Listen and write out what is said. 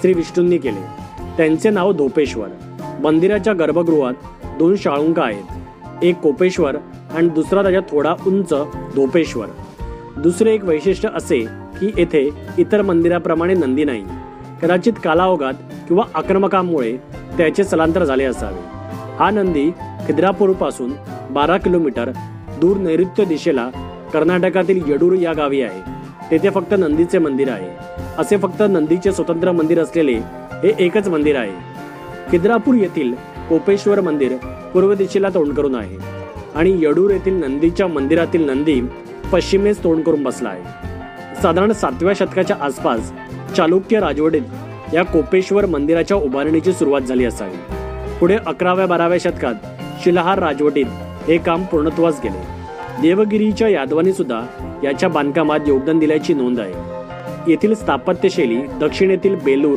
श्री विष्णूंनी केले. त्यांचे नाव धोपेश्वर. मंदिराच्या गर्भगृहात 2 शाळुंका आहेत, एक कोपेश्वर आणि दुसरा त्याच्या थोडा उंच धोपेश्वर. दुसरे एक वैशिष्ट्य असे की येथे इतर मंदिराप्रमाणे नंदी नाही. कदाचित कालाओघात किंवा आक्रमकांमुळे त्याचे स्थलांतर झाले असावे. हा नंदी खिद्रापूरपासून 12 किलोमीटर दूर नैऋत्य दिशेला कर्नाटकातील येडूर या गावी आहे. तेथे फक्त नंदीचे मंदिर आहे. असे फक्त नंदीचे स्वतंत्र मंदिर असलेले हे एकच मंदिर आहे. खिद्रापूर येथील कोपेश्वर मंदिर पूर्व दिशेला तोंड करून आहे आणि येडूर येथील नंदीच्या मंदिरातील नंदी पश्चिमेस तोंड करून बसला आहे. साधारण 7व्या शतकाच्या आसपास चालुक्य राजवटीत या कोपेश्वर मंदिराच्या उभारणीची सुरुवात झाली असावी. पुढे 11व्या-12व्या शतकात शिलाहार राजवटीत हे काम पूर्णत्वास गेले. देवगिरीच्या यादवांनी सुद्धा याच्या बांधकामात योगदान दिल्याची नोंद आहे. येथील स्थापत्यशैली दक्षिणेतील बेलूर